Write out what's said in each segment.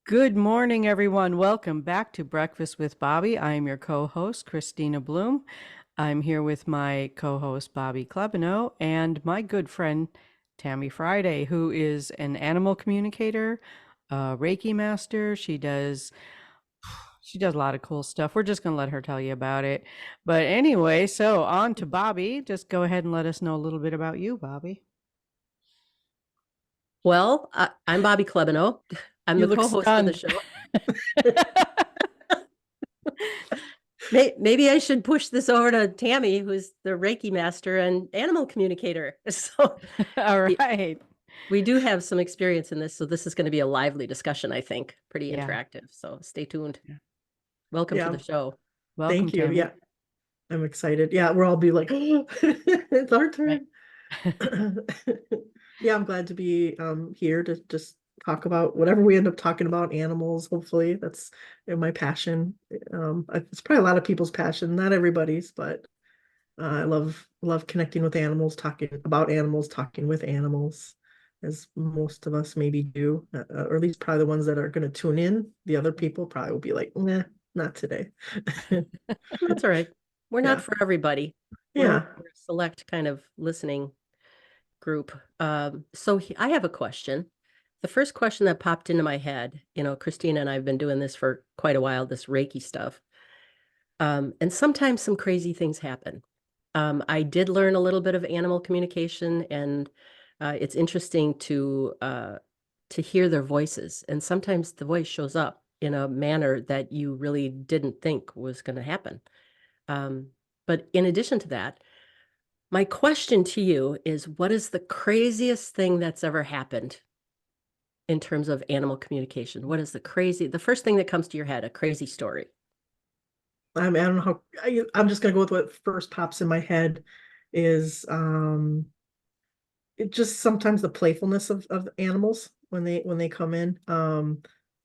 Good morning, everyone. Welcome back to Breakfast with Bobby. I am your co-host, Christina Bloom. I'm here with my co-host, Bobby Klebano, and my good friend, Tammy Friday, who is an animal communicator, a Reiki master. She does a lot of cool stuff. We're just going to let her tell you about it. But anyway, so on to Bobby. Just go ahead and let us know a little bit about you, Bobby. Well, I'm Bobby Klebano. I'm You the look co-host of the stunned. show. Maybe I should push this over to Tami, who's the Reiki master and animal communicator. So All y- right. we do have some experience in this. So this is going to be a lively discussion, I think. Pretty Yeah. interactive. So stay tuned. Yeah. Welcome to Yeah, the show. Welcome, thank you. Tammy. Yeah, I'm excited. Yeah, we'll all be like, oh, it's our Right. turn. Yeah, I'm glad to be here to just talk about whatever we end up talking about, animals, hopefully. That's my passion. It's probably a lot of people's passion, not everybody's, but I love connecting with animals, talking about animals, talking with animals, as most of us maybe do, or at least probably the ones that are going to tune in. The other people probably will be like, nah, not today. That's all right. We're not Yeah. for everybody. Yeah. We're a select kind of listening group. I have a question. The first question that popped into my head, Christina and I have been doing this for quite a while, this Reiki stuff. And sometimes some crazy things happen. I did learn a little bit of animal communication, and it's interesting to hear their voices. And sometimes the voice shows up in a manner that you really didn't think was going to happen. Um, but in addition to that, my question to you is, what is the craziest thing that's ever happened in terms of animal communication? What is the first thing that comes to your head, a crazy story? I don't know how I'm just gonna go with what first pops in my head is it just sometimes the playfulness of animals when they come in.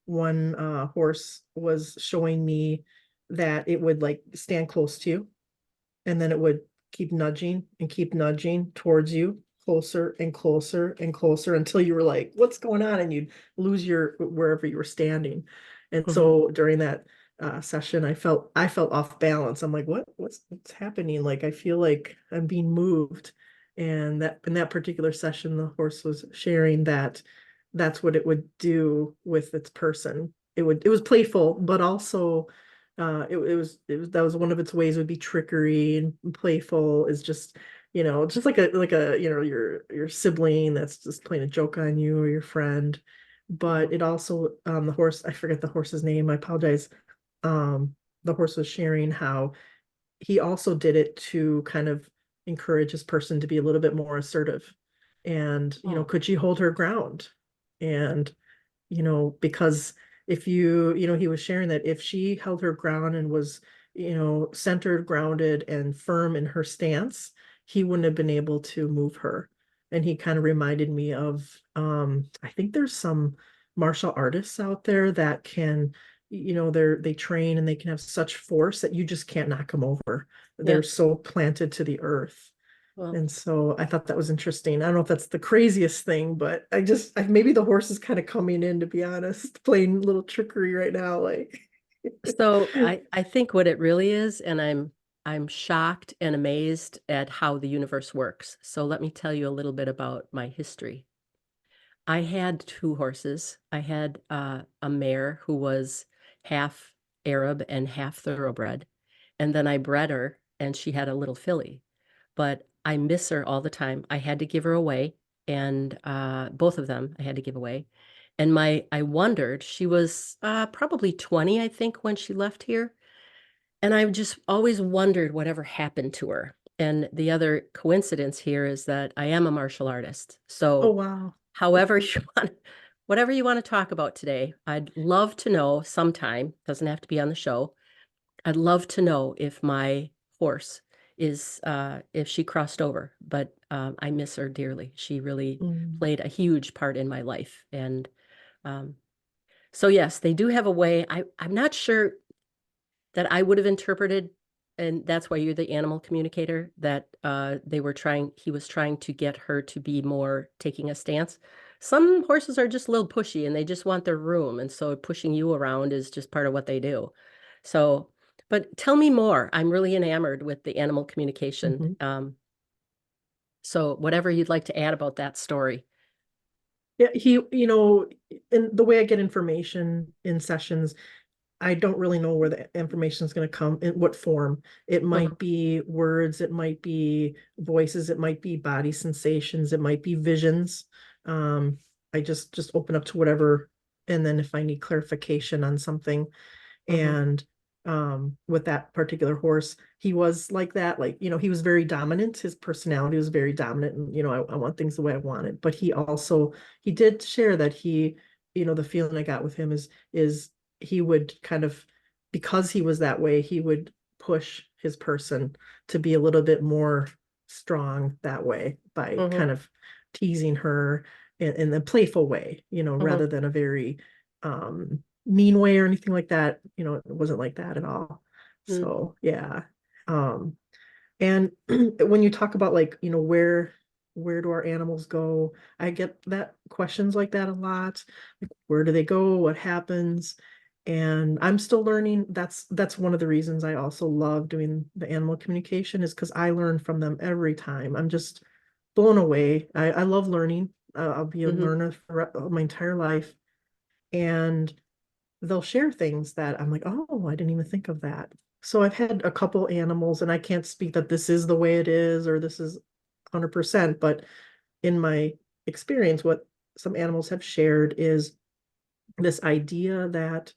One horse was showing me that it would like stand close to you and then it would keep nudging towards you closer and closer and closer until you were like, what's going on? And you'd lose your wherever you were standing. And Mhm. so during that session, I felt off balance. I'm like, what's happening? Like I feel like I'm being moved. And that in that particular session, the horse was sharing that that's what it would do with its person. It was playful, but also it was that was one of its ways would be trickery and playful is just like a your sibling that's just playing a joke on you or your friend. But it also the horse, I forget the horse's name, I apologize. um the horse was sharing how he also did it to kind of encourage his person to be a little bit more assertive. And Oh, could she hold her ground? And because if he was sharing that if she held her ground and was, centered, grounded, and firm in her stance, he wouldn't have been able to move her. And he kind of reminded me of, I think there's some martial artists out there that can, they train and they can have such force that you just can't knock them over. yeah. They're so planted to the earth. Well, And so I thought that was interesting. I don't know if that's the craziest thing, but maybe the horse is kind of coming in, to be honest, playing a little trickery right now. Like, so I think what it really is, and I'm shocked and amazed at how the universe works. So let me tell you a little bit about my history. I had two horses. I had a mare who was half Arab and half thoroughbred. And then I bred her and she had a little filly. But I miss her all the time. I had to give her away. And both of them I had to give away. And I wondered, she was probably 20, I think, when she left here. And I've just always wondered whatever happened to her. And the other coincidence here is that I am a martial artist. oh So wow. however you want, whatever you want to talk about today, I'd love to know sometime, doesn't have to be on the show. I'd love to know if my horse if she crossed over, but I miss her dearly. She really Mm. played a huge part in my life. And um, so, yes, they do have a way. I'm not sure that I would have interpreted, and that's why you're the animal communicator, that he was trying to get her to be more taking a stance. Some horses are just a little pushy and they just want their room. And so pushing you around is just part of what they do. So, but tell me more. I'm really enamored with the animal communication. Mhm. So whatever you'd like to add about that story. Yeah, in the way I get information in sessions, I don't really know where the information is going to come, in what form. It Mhm, might be words, it might be voices, it might be body sensations, it might be visions. Um, I just open up to whatever, and then if I need clarification on something, mhm, and with that particular horse, he was like that, like, he was very dominant. His personality was very dominant, and I want things the way I want it. But he did share that the feeling I got with him is he would kind of, because he was that way, he would push his person to be a little bit more strong that way by kind mhm, of teasing her in a playful way, mhm, rather than a very mean way or anything like that. It wasn't like that at all. mm, So yeah. Um, and when you talk about, like, where do our animals go? I get that questions like that a lot. Like, where do they go? What happens? And I'm still learning. That's one of the reasons I also love doing the animal communication, is because I learn from them every time. I'm just blown away. I love learning. I'll be a mhm, learner for my entire life. And they'll share things that I'm like, oh, I didn't even think of that. So I've had a couple animals, and I can't speak that this is the way it is or this is 100%, but in my experience, what some animals have shared is this idea that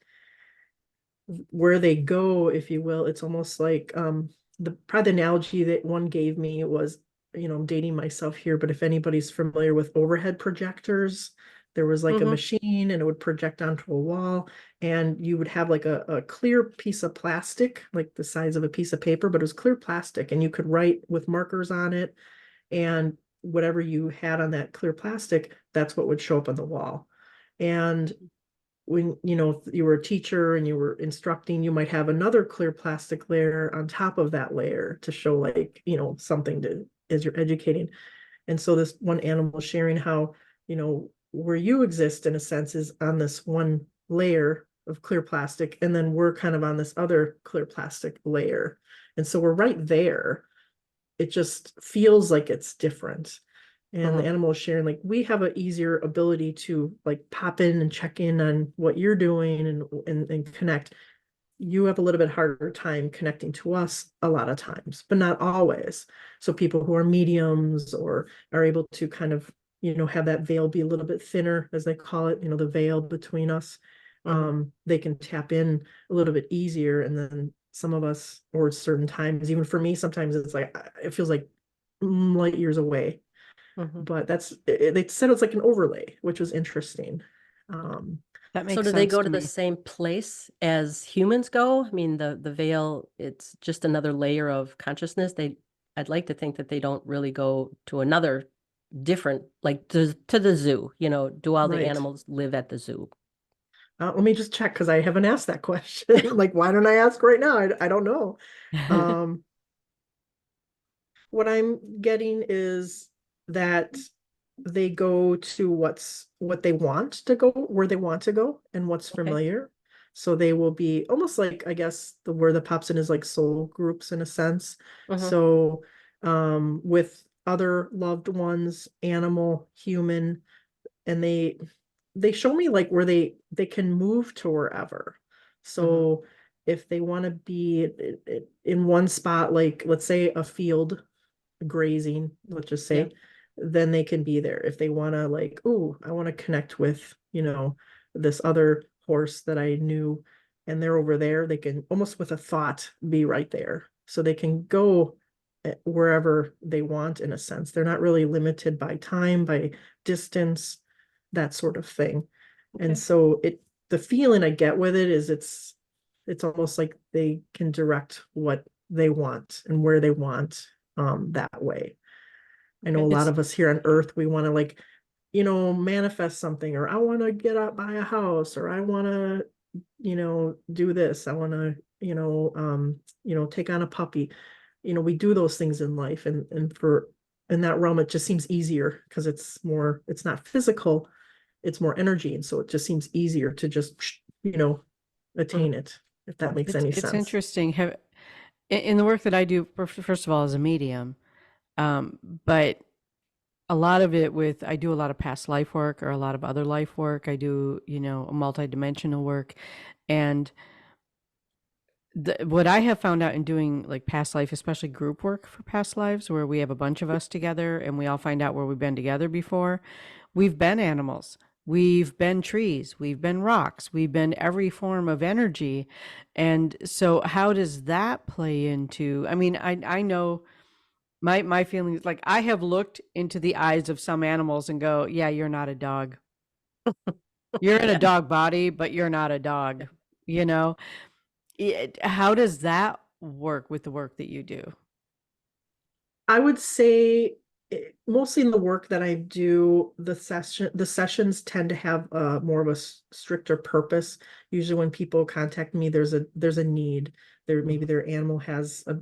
where they go, if you will, it's almost like the probably the analogy that one gave me was, I'm dating myself here, but if anybody's familiar with overhead projectors, there was like a mhm, machine and it would project onto a wall, and you would have like a clear piece of plastic, like the size of a piece of paper, but it was clear plastic, and you could write with markers on it, and whatever you had on that clear plastic, that's what would show up on the wall. And when if you were a teacher and you were instructing, you might have another clear plastic layer on top of that layer to show, like, something to as you're educating. And so this one animal sharing how, where you exist in a sense is on this one layer of clear plastic, and then we're kind of on this other clear plastic layer, and so we're right there. It just feels like it's different. And the mhm, animal is sharing, like, we have an easier ability to, like, pop in and check in on what you're doing, and connect. You have a little bit harder time connecting to us a lot of times, but not always. So people who are mediums or are able to kind of, have that veil be a little bit thinner, as they call it, the veil between us, mhm, they can tap in a little bit easier. And then some of us, or certain times, even for me, sometimes it's like, it feels like light years away. mhm. But they said it's like an overlay, which was interesting. Um, That So makes do they sense go to to the me. same place as humans go? I mean, the veil, it's just another layer of consciousness. I'd like to think that they don't really go to another different, like to the zoo, do all the right. animals live at the zoo? Let me just check, because I haven't asked that question. Like, why don't I ask right now? I don't know. Um, what I'm getting is that they go to what they want to go, where they want to go, and what's Okay. familiar. So they will be almost like, I guess, the word that pops in is like soul groups in a sense. Mm-hmm. So with other loved ones, animal, human, and they show me, like, where they can move to wherever. Mm-hmm. So if they want to be in one spot, like, let's say a field grazing, let's just Yeah. say, then they can be there. If they want to, like, oh, I want to connect with, this other horse that I knew, and they're over there, they can almost with a thought be right there. So they can go wherever they want, in a sense. They're not really limited by time, by distance, that sort of thing. And Okay. so the feeling I get with it is it's almost like they can direct what they want and where they want, that way. I know Okay. a lot It's of us here on Earth, we want to, like, manifest something, or I want to get out, buy a house, or I want to, do this. I want to, take on a puppy. We do those things in life, and for in that realm, it just seems easier because it's not physical, it's more energy. And so it just seems easier to just, Mhm. attain it, if that makes any It's sense. interesting. In the work that I do, first of all, as a medium, but a lot of it I do a lot of past life work or a lot of other life work. I do, multidimensional work. And what I have found out in doing like past life, especially group work for past lives, where we have a bunch of us together and we all find out where we've been together before, we've been animals. We've been trees, we've been rocks, we've been every form of energy. And so how does that play into, I mean, I know my feeling is like I have looked into the eyes of some animals and go, yeah, you're not a dog. You're in a Yeah. dog body, but you're not a dog, you know? How does that work with the work that you do? I would say mostly in the work that I do, the sessions tend to have more of a stricter purpose. Usually when people contact me, there's a need. Maybe Mhm. their animal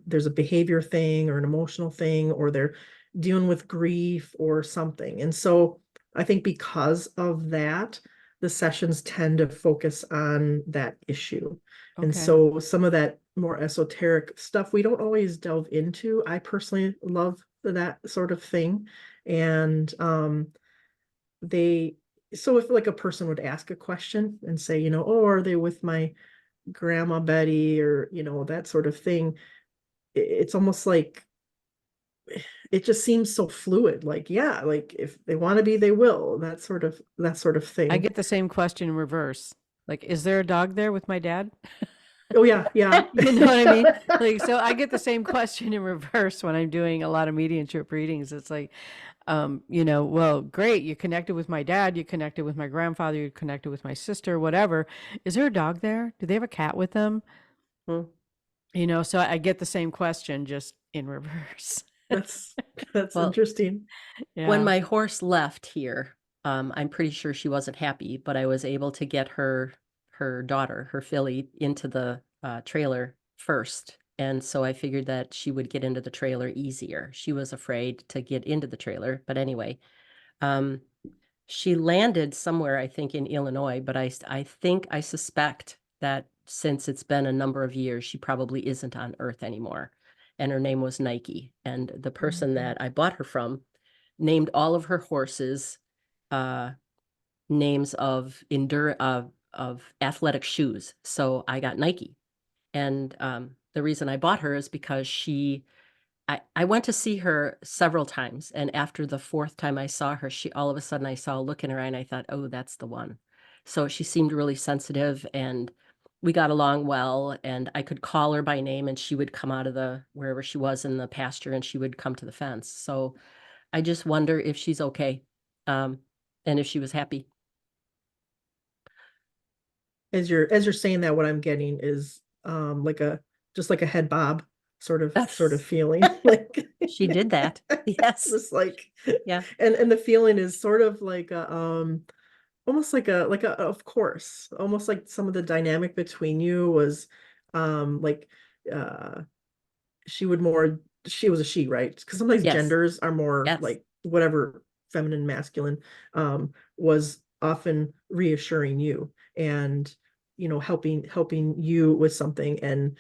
there's a behavior thing or an emotional thing, or they're dealing with grief or something. And so I think because of that, the sessions tend to focus on that issue. And Okay. so some of that more esoteric stuff we don't always delve into. I personally love that sort of thing. And they so if like a person would ask a question and say, oh, are they with my grandma Betty, or that sort of thing, it's almost like it just seems so fluid. Like, yeah, like if they want to be, they will. That sort of I thing. get the same question in reverse. Like, is there a dog there with my dad? Oh yeah, yeah. You know what I mean? Like, so I get the same question in reverse when I'm doing a lot of mediumship readings. It's like, well, great, you connected with my dad, you connected with my grandfather, you connected with my sister, whatever. Is there a dog there? Do they have a cat with them? Mhm. So I get the same question just in reverse. That's that's Well, interesting. when Yeah. my horse left here, I'm pretty sure she wasn't happy, but I was able to get her daughter, her filly, into the trailer first. And so I figured that she would get into the trailer easier. She was afraid to get into the trailer, but anyway, um, she landed somewhere, I think, in Illinois, but I think I suspect that since it's been a number of years, she probably isn't on Earth anymore. And her name was Nike. And the person Mhm. that I bought her from named all of her horses uh, names of athletic shoes. So I got Nike. And the reason I bought her is because I went to see her several times, and after the fourth time I saw her, she all of a sudden I saw a look in her eye and I thought, oh, that's the one. So she seemed really sensitive and we got along well, and I could call her by name and she would come out of the wherever she was in the pasture and she would come to the fence. So I just wonder if she's okay, um, and if she was happy. As you're saying that, what I'm getting is like a just like a head bob sort of feeling. Like She did that. Yes. just like, Yeah. and the feeling is sort of like a almost like a of course, almost like some of the dynamic between you was like uh she would more she was a she, right? Because sometimes Yes. genders are more Yes. like whatever, feminine, masculine, was often reassuring you and helping you with something. And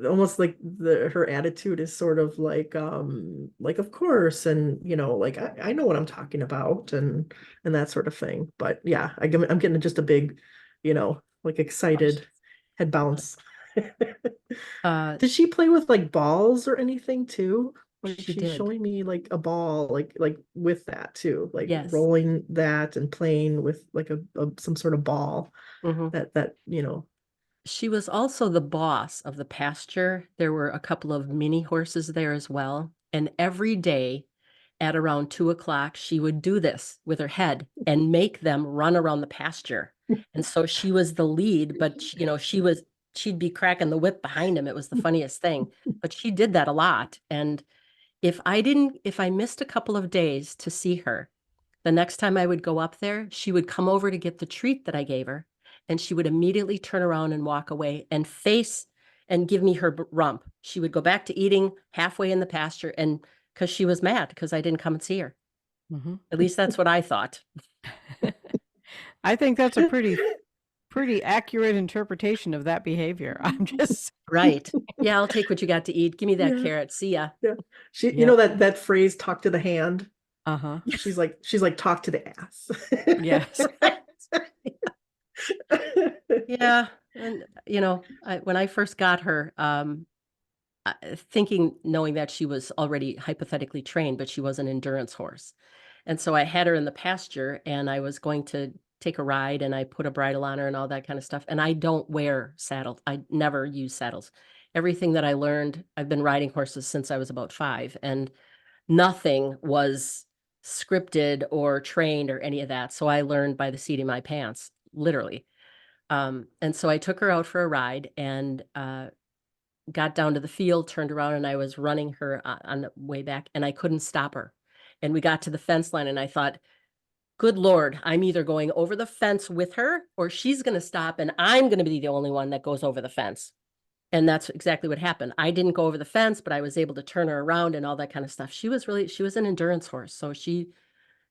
almost like her attitude is sort of like of course, and like I know what I'm talking about, and that sort of thing. But yeah, I'm getting just a big, like Oh, excited head uh, bounce. uh, Did she play with like balls or anything too? Like she she's did. showing me like a ball, like with that too, like Yes. rolling that and playing with like some sort of ball Hmm. that. She was also the boss of the pasture. There were a couple of mini horses there as well. And every day at around 2 o'clock, she would do this with her head and make them run around the pasture. And so she was the lead, but she'd be cracking the whip behind him. It was the funniest thing. But she did that a lot. And if I missed a couple of days to see her, the next time I would go up there, she would come over to get the treat that I gave her, and she would immediately turn around and walk away and face and give me her rump. She would go back to eating halfway in the pasture and because she was mad because I didn't come and see her. Hmm. At least that's what I thought. I think that's a pretty accurate interpretation of that behavior. I'm just Right. Yeah, I'll take what you got to eat. Give me that Yeah, carrot. See ya. yeah. She, you know Yep. that phrase, talk to the hand. Uh-huh. She's like, talk to the ass. Yes. Yeah. And, when I first got her, thinking, knowing that she was already hypothetically trained, but she was an endurance horse. And so I had her in the pasture and I was going to take a ride and I put a bridle on her and all that kind of stuff. And I don't wear saddles. I never use saddles. Everything that I learned, I've been riding horses since I was about 5, and nothing was scripted or trained or any of that. So I learned by the seat of my pants, literally. And so I took her out for a ride and got down to the field, turned around, and I was running her on the way back, and I couldn't stop her. And we got to the fence line, and I thought, good Lord, I'm either going over the fence with her or she's going to stop and I'm going to be the only one that goes over the fence. And that's exactly what happened. I didn't go over the fence, but I was able to turn her around and all that kind of stuff. She was an endurance horse. So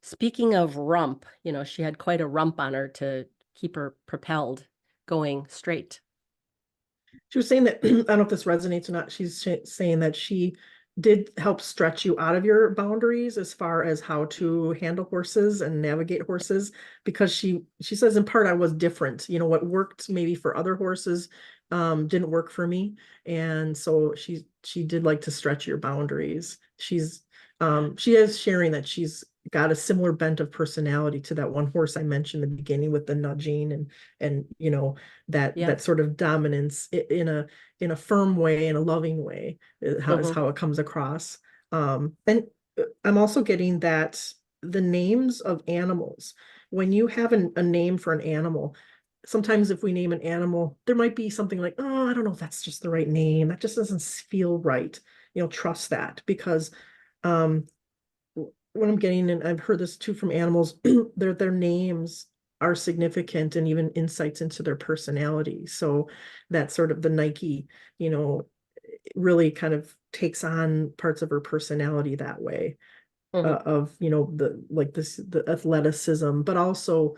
speaking of rump, she had quite a rump on her to keep her propelled going straight. She was saying that, I don't know if this resonates or not. She's saying that she did help stretch you out of your boundaries as far as how to handle horses and navigate horses, because she says in part I was different. What worked maybe for other horses didn't work for me. And so she did like to stretch your boundaries. She is sharing that she's got a similar bent of personality to that one horse I mentioned in the beginning with the nudging and that Yeah. sort of dominance in a firm way, in a loving way, is how it comes across. And I'm also getting that the names of animals, when you have a name for an animal, sometimes if we name an animal, there might be something like, oh, I don't know if that's just the right name. That just doesn't feel right. Trust that, because um, what I'm getting, and I've heard this too from animals, their names are significant and even insights into their personality. So that sort of the Nike, really kind of takes on parts of her personality that way, of the athleticism, but also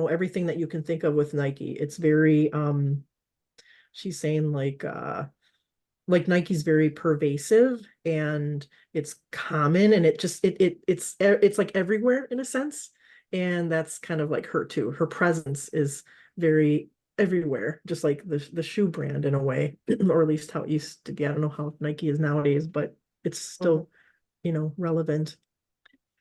everything that you can think of with Nike. It's very she's saying like Nike's very pervasive and it's common, and it's like everywhere in a sense. And that's kind of like her too. Her presence is very everywhere, just like the shoe brand in a way, or at least how it used to be. I don't know how Nike is nowadays, but it's still, relevant.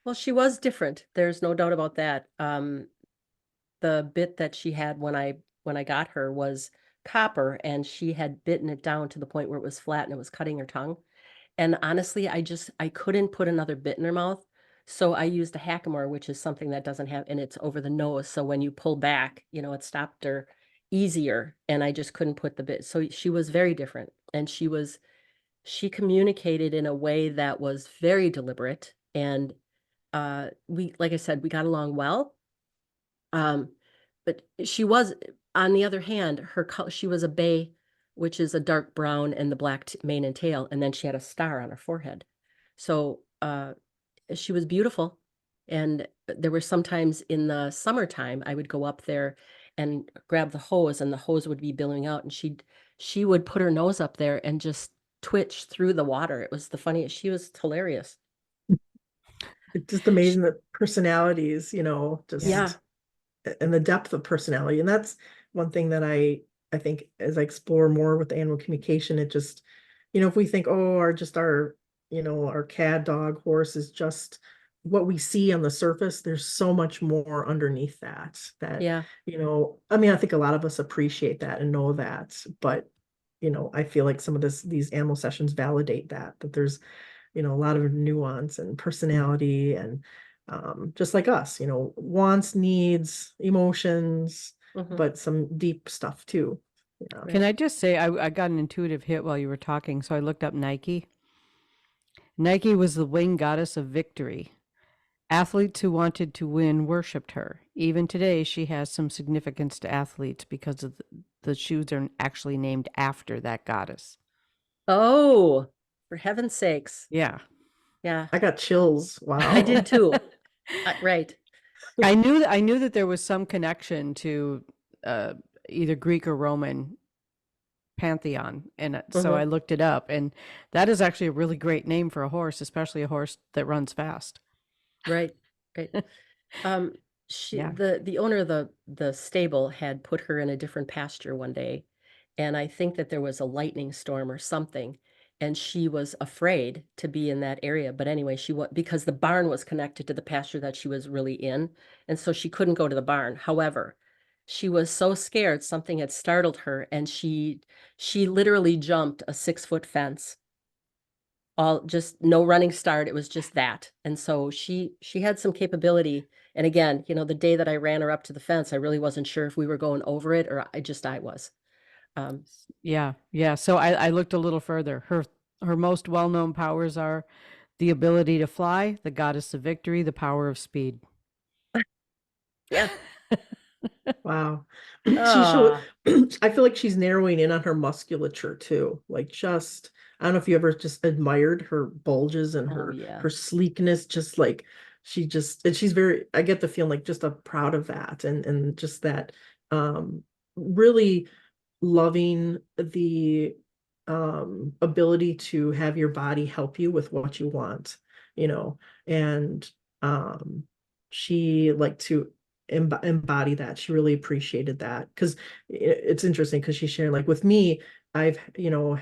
Well, she was different. There's no doubt about that. The bit that she had when I got her was copper, and she had bitten it down to the point where it was flat and it was cutting her tongue. And honestly, I couldn't put another bit in her mouth. So I used a hackamore, which is something that doesn't have, and it's over the nose. So when you pull back, it stopped her easier. And I just couldn't put the bit. So she was very different. And she communicated in a way that was very deliberate. And like I said, we got along well. Um, but she was, on the other hand, she was a bay, which is a dark brown and the black mane and tail, and then she had a star on her forehead. So she was beautiful. And there were sometimes in the summertime, I would go up there and grab the hose, and the hose would be billowing out, and she would put her nose up there and just twitch through the water. It was the funniest. She was hilarious. It's just amazing that personalities, Yeah. just and the depth of personality. And that's one thing that I think as I explore more with animal communication, it just, if we think, oh, our cat, dog, horse is just what we see on the surface, there's so much more underneath that, Yeah. I mean, I think a lot of us appreciate that and know that, but I feel like some of these animal sessions validate that there's, a lot of nuance and personality, and just like us, wants, needs, emotions, Mhm. but some deep stuff too. Yeah. Can Right. I just say I got an intuitive hit while you were talking, so I looked up Nike. Nike was the winged goddess of victory. Athletes who wanted to win worshipped her. Even today, she has some significance to athletes because of the shoes are actually named after that goddess. Oh, for heaven's sakes. Yeah. Yeah, I got chills. I Wow. did too. Right. I knew that there was some connection to uh, either Greek or Roman pantheon, and so I Hmm. looked it up, and that is actually a really great name for a horse, especially a horse that runs fast. Right. Right. Um, Yeah. the owner of the stable had put her in a different pasture one day, and I think that there was a lightning storm or something, and she was afraid to be in that area. But anyway, she was because the barn was connected to the pasture that she was really in, and so she couldn't go to the barn. However, she was so scared something had startled her, and she literally jumped a 6-foot fence, all just no running start. It was just that. And so she had some capability. And again, the day that I ran her up to the fence, I really wasn't sure if we were going over it or I was. Um, Yeah, yeah. So I looked a little further. Her most well-known powers are the ability to fly, the goddess of victory, the power of speed. yeah. Wow. She showed, Ah, I feel like she's narrowing in on her musculature too. Like just, I don't know if you ever just admired her bulges and oh her yeah. sleekness, just like and she's very, I get the feeling like just proud of that and just that um really loving the ability to have your body help you with what you want, you know, and um she liked to embody that. She really appreciated that because it's interesting because she's sharing like with me, I've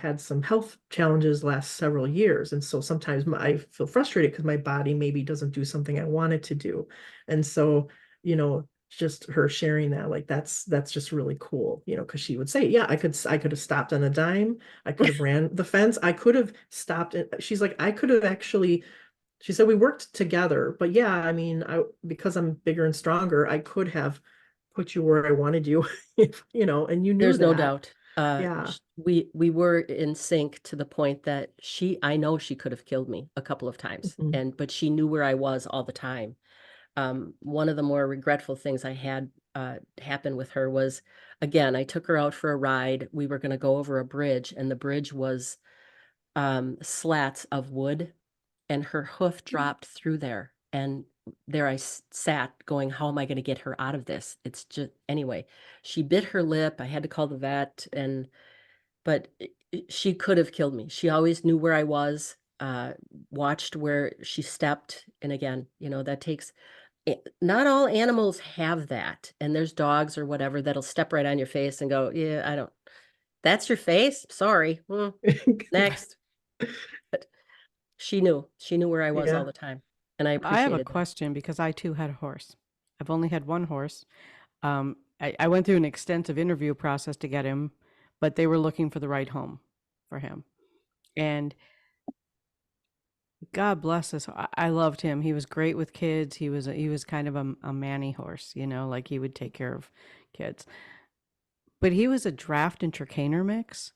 had some health challenges last several years, and so sometimes I feel frustrated because my body maybe doesn't do something I want it to do, and so just her sharing that, like that's just really cool, because she would say, yeah, I could have stopped on a dime, I could have ran the fence, I could have stopped it. She's like, I could have actually, she said we worked together, but yeah, I mean, because I'm bigger and stronger, I could have put you where I wanted you, if, and you knew There's no that. doubt. Yeah. We were in sync to the point that I know she could have killed me a couple of times, Mhm. but she knew where I was all the time. One of the more regretful things I had happen with her was, again, I took her out for a ride. We were going to go over a bridge, and the bridge was slats of wood, and her hoof dropped through there. And there I sat going, how am I going to get her out of this? It's just, anyway, she bit her lip. I had to call the vet, but she could have killed me. She always knew where I was, watched where she stepped. And again, that takes not all animals have that. And there's dogs or whatever that'll step right on your face and go, yeah, I don't, that's your face. Sorry. Next. But she knew where I was all Yeah. the time. And I I have a appreciated that. question because I too had a horse. I've only had one horse. I went through an extensive interview process to get him, but they were looking for the right home for him. And God bless us. I loved him. He was great with kids. He was kind of a manny horse, like he would take care of kids. But he was a draft and Trakehner mix,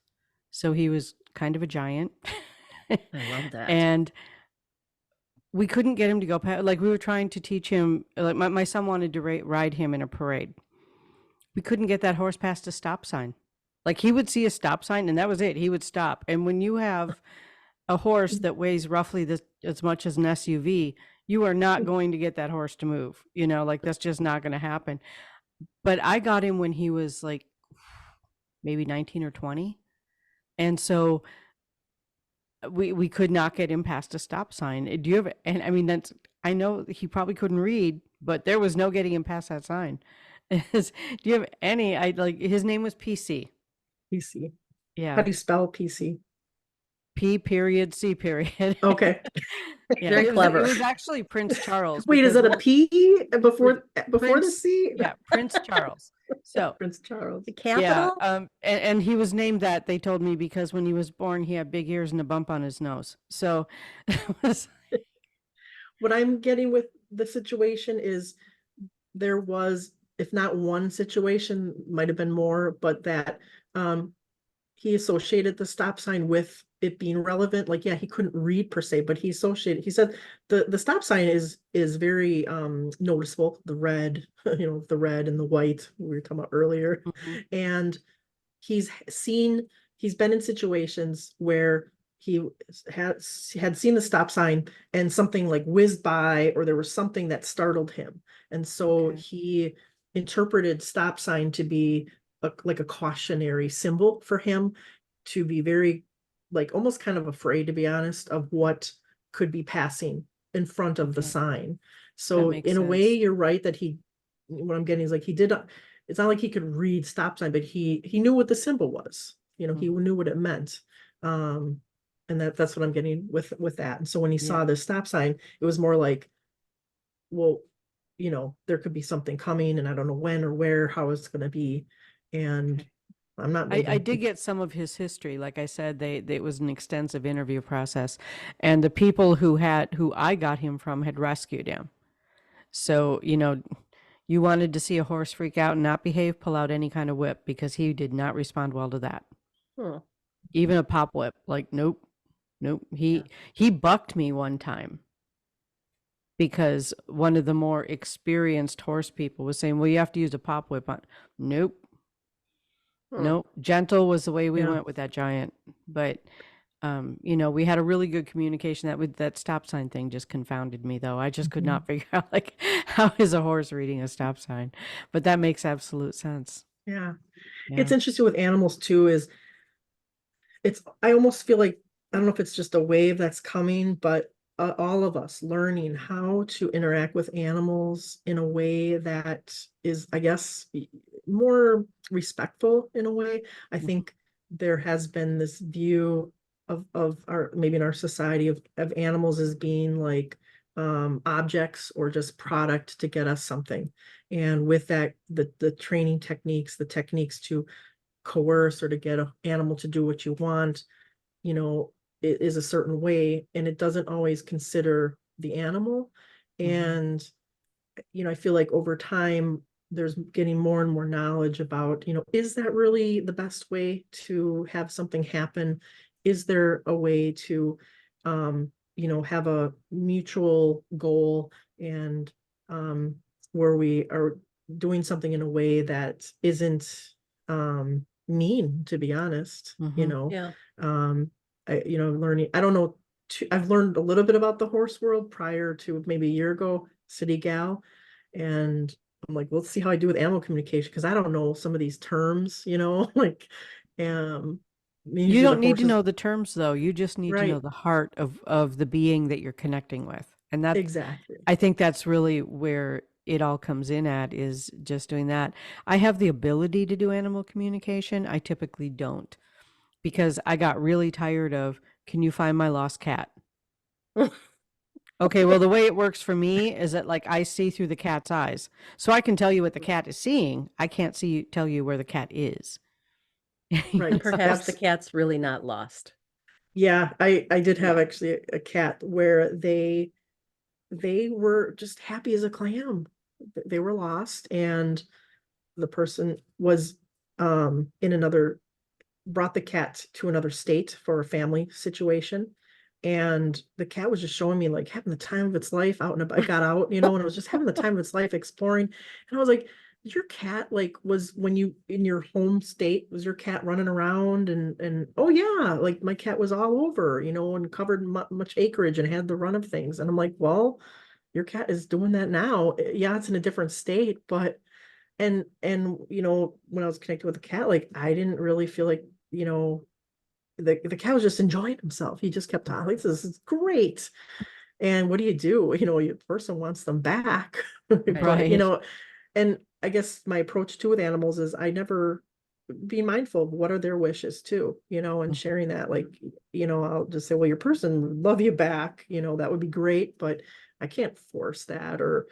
so he was kind of a giant. I love that. And we couldn't get him to go past, like we were trying to teach him, like my son wanted to ride him in a parade. We couldn't get that horse past a stop sign. Like he would see a stop sign and that was it. He would stop. And when you have a horse that weighs roughly as much as an SUV, you are not going to get that horse to move. Like that's just not going to happen. But I got him when he was like maybe 19 or 20. And so we could not get him past a stop sign. Do you have, and I mean, I know he probably couldn't read, but there was no getting him past that sign. Do you have any, like, his name was PC. PC. How Yeah. do you spell PC? P period C period. Okay. Yeah. Very It was clever. actually Prince Charles Wait, is because that a P with before the Prince, C? yeah, Prince Charles. So Prince Charles. The yeah, capital? and he was named that, they told me, because when he was born, he had big ears and a bump on his nose. So it was, What I'm getting with the situation is there was, if not one situation, might have been more, but that um he associated the stop sign with it being relevant. Like, yeah, he couldn't read per se, but he said the stop sign is very noticeable. The red, the red and the white we were talking about earlier. Mhm. And he's seen, he's been in situations where had seen the stop sign and something like whizzed by, or there was something that startled him. And so Okay. he interpreted stop sign to be like a cautionary symbol for him, to be very, like, almost kind of afraid, to be honest, of what could be passing in front of the Okay. sign. That So makes in a way, sense. you're right that what I'm getting is like he did, it's not like he could read stop sign, but he knew what the symbol was. He Mhm. knew what it meant. Um, and that's what I'm getting with that. And so when he Yeah. saw the stop sign, it was more like, well, there could be something coming, and I don't know when or where, how it's going to be. And Okay. I'm not I making, did get some of his history. Like I said, it was an extensive interview process, and the people who I got him from had rescued him. So, you wanted to see a horse freak out and not behave, pull out any kind of whip, because he did not respond well to that. Hmm. Even a pop whip, like nope, nope. Yeah. He bucked me one time because one of the more experienced horse people was saying, "Well, you have to use a pop whip on." Nope, Hmm. nope. Gentle was the way we yeah. went with that giant, but we had a really good communication. That stop sign thing just confounded me, though. I just could Mhm. not figure out, like, how is a horse reading a stop sign? But that makes absolute sense. Yeah. Yeah. It's interesting with animals too, is I almost feel like, I don't know if it's just a wave that's coming, but all of us learning how to interact with animals in a way that is, I guess, more respectful in a way. I Mhm. think there has been this view of our, maybe in our society, of animals as being like objects or just product to get us something. And with that, the training techniques, the techniques to coerce or to get an animal to do what you want, it is a certain way, and it doesn't always consider the animal. Mhm. And, I feel like over time, there's getting more and more knowledge about, is that really the best way to have something happen? Is there a way to, have a mutual goal, and where we are doing something in a way that isn't mean, to be honest, Mhm. Yeah. learning, I don't know, I've learned a little bit about the horse world prior to maybe a year ago, City Gal. And I'm like, well, let's see how I do with animal communication, because I don't know some of these terms, like, You usually the don't need to horses, know the terms, though. You just need to know right? the heart of the being that you're connecting with. And that Exactly. I think that's really where it all comes in at, is just doing that. I have the ability to do animal communication. I typically don't, because I got really tired of, can you find my lost cat? Okay, well, the way it works for me is that, like, I see through the cat's eyes. So I can tell you what the cat is seeing. I can't tell you where the cat is. And Right. perhaps the Abs cat's really not lost. Yeah, I did have Yeah. actually a cat where they were just happy as a clam. They were lost, and the person was in another brought the cat to another state for a family situation. And the cat was just showing me, like, having the time of its life out and about. It got out, and it was just having the time of its life exploring. And I was like, "Did your cat, like, was when you in your home state, was your cat running around?" And oh yeah, like my cat was all over, and covered much acreage and had the run of things. And I'm like, well, your cat is doing that now. Yeah, it's in a different state, but and when I was connected with the cat, like, I didn't really feel like, the cat was just enjoying himself. He just kept on like, this is great. And what do? Your person wants them back. Right. But, Right. and I guess my approach to with animals is I never be mindful of what are their wishes too, and sharing that, like, I'll just say, well, your person would love you back, that would be great, but I can't force that or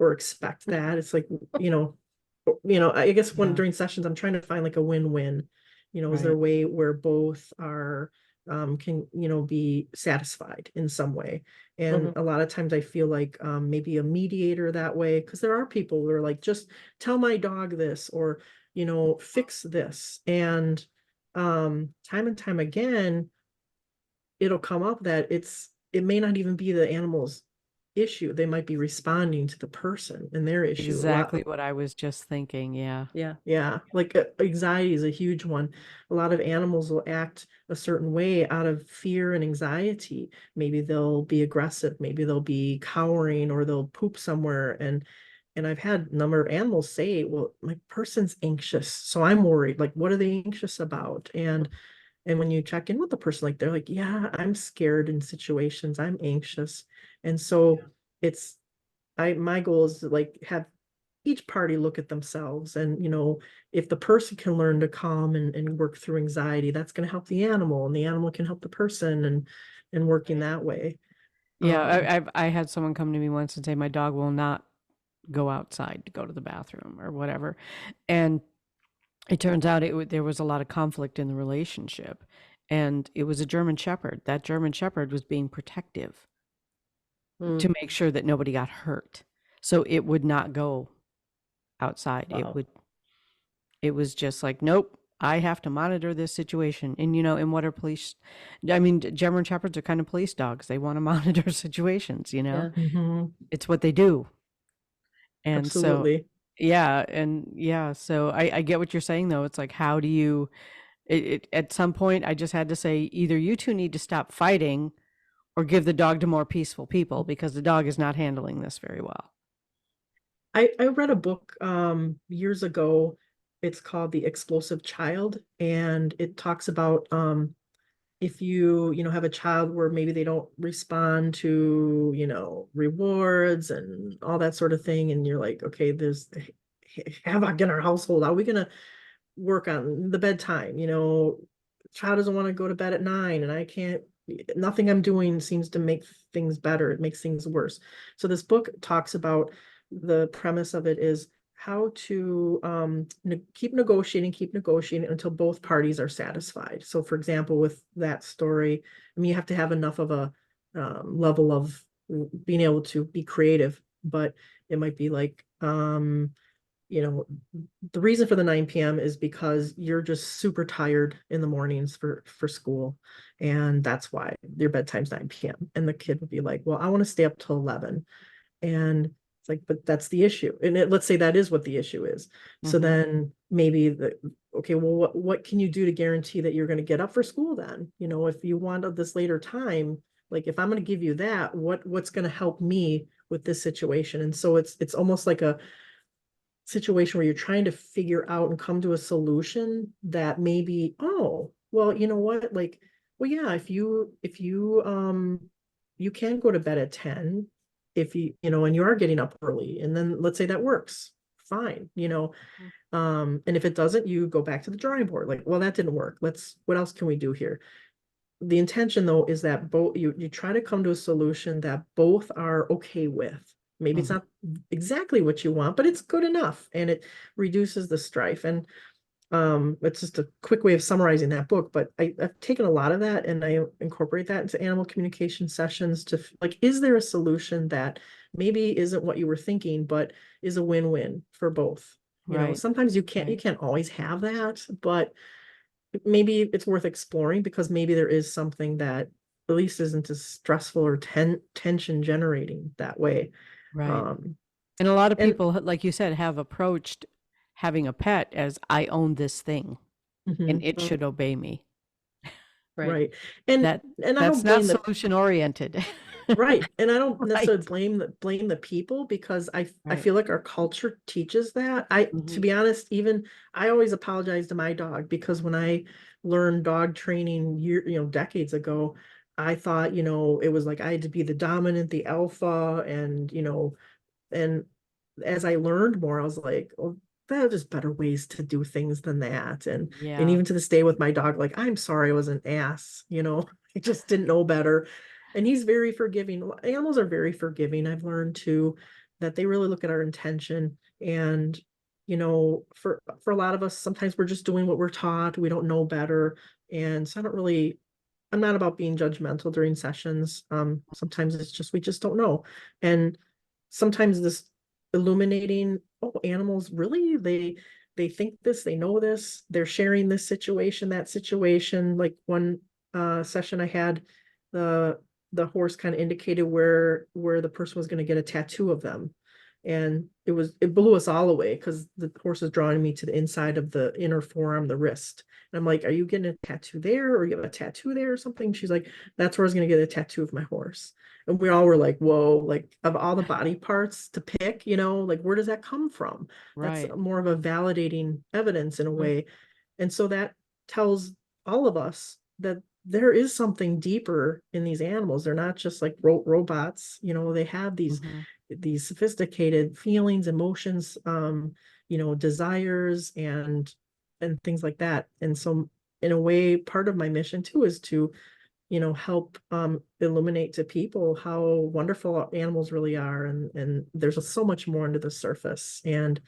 expect that. It's like, I guess when Yeah. during sessions, I'm trying to find like a win-win. Is there a Right. way where both are can, be satisfied in some way? And Mhm. a lot of times I feel like maybe a mediator that way, because there are people who are like, just tell my dog this, or fix this. And time and time again, it'll come up that it may not even be the animal's issue. They might be responding to the person and their issue. Exactly what I was just thinking. Yeah. Yeah. Yeah, like anxiety is a huge one. A lot of animals will act a certain way out of fear and anxiety. Maybe they'll be aggressive, maybe they'll be cowering, or they'll poop somewhere. And I've had a number of animals say, well, my person's anxious, so I'm worried. Like, what are they anxious about? And when you check in with the person, like they're like, yeah, I'm scared in situations, I'm anxious. And so it's my goal is to like have each party look at themselves, and if the person can learn to calm and work through anxiety, that's going to help the animal, and the animal can help the person, and working Right. that way. Yeah, I had someone come to me once and say my dog will not go outside to go to the bathroom or whatever, and it turns out there was a lot of conflict in the relationship, and it was a German Shepherd. That German Shepherd was being protective Mm. to make sure that nobody got hurt, so it would not go outside. Wow. It was just like, nope, I have to monitor this situation. And and what are police? I mean, German Shepherds are kind of police dogs. They want to monitor situations. Yeah. Mhm. It's what they do. And so, Absolutely. yeah, so I get what you're saying though. It's like, how do you? At some point, I just had to say, either you two need to stop fighting, or give the dog to more peaceful people because the dog is not handling this very well. I read a book years ago. It's called The Explosive Child, and it talks about if you have a child where maybe they don't respond to rewards and all that sort of thing, and you're like, okay, there's havoc in our household. How are we gonna work on the bedtime? Child doesn't want to go to bed at 9, and I can't. Nothing I'm doing seems to make things better. It makes things worse. So this book talks about, the premise of it is how to keep negotiating until both parties are satisfied. So, for example, with that story, I mean, you have to have enough of a level of being able to be creative, but it might be like, you know, the reason for the 9 p.m. is because you're just super tired in the mornings for school. And that's why your bedtime's 9 p.m. And the kid would be like, well, I want to stay up till 11. And it's like, but that's the issue. And let's say that is what the issue is. So Mhm. then maybe okay, well, what can you do to guarantee that you're going to get up for school then? If you want this later time, like if I'm going to give you that, what's going to help me with this situation? And so it's almost like a situation where you're trying to figure out and come to a solution that maybe, oh, well, you know what, like, well, yeah, if you you can go to bed at 10, if and you are getting up early, and then let's say that works fine. And if it doesn't, you go back to the drawing board, like, well, that didn't work, what else can we do here? The intention though is that both you try to come to a solution that both are okay with. Maybe it's Mhm. not exactly what you want, but it's good enough, and it reduces the strife. And it's just a quick way of summarizing that book, but I've taken a lot of that and I incorporate that into animal communication sessions to like, is there a solution that maybe isn't what you were thinking, but is a win-win for both? Right. Sometimes you can't always have that, but maybe it's worth exploring, because maybe there is something that at least isn't as stressful or tension generating that way. Right. Um, And a lot of and people, like you said, have approached having a pet as I own this thing and mhm, it Mm. should obey me. Right. right. And That and I that's don't not blame the solution oriented. right. And I don't necessarily Right. blame the people, because I Right. feel like our culture teaches that. To Mhm. be honest, even I always apologize to my dog, because when I learned dog training decades ago, I thought, it was like I had to be the dominant, the alpha, and as I learned more, I was like, oh, there are just better ways to do things than that. And Yeah. even to this day with my dog, like, I'm sorry I was an ass, I just didn't know better. And he's very forgiving. Animals are very forgiving. I've learned too that they really look at our intention. And for a lot of us, sometimes we're just doing what we're taught. We don't know better. And so I'm not about being judgmental during sessions. Sometimes it's just we just don't know. And sometimes this illuminating, oh, animals really, they think this, they know this, they're sharing this situation, that situation. Like one session I had, the the horse kind of indicated where the person was going to get a tattoo of them. And it blew us all away because the horse was drawing me to the inside of the inner forearm, the wrist. And I'm like, are you getting a tattoo there, or you have a tattoo there or something? She's like, that's where I was going to get a tattoo of my horse. And we all were like, whoa, like of all the body parts to pick, like where does that come from? That's Right. more of a validating evidence in a Mhm. way. And so that tells all of us that there is something deeper in these animals. They're not just like robots, they have Mhm. these sophisticated feelings, emotions, desires and things like that. And so in a way, part of my mission too is to, help illuminate to people how wonderful animals really are. And there's so much more under the surface. And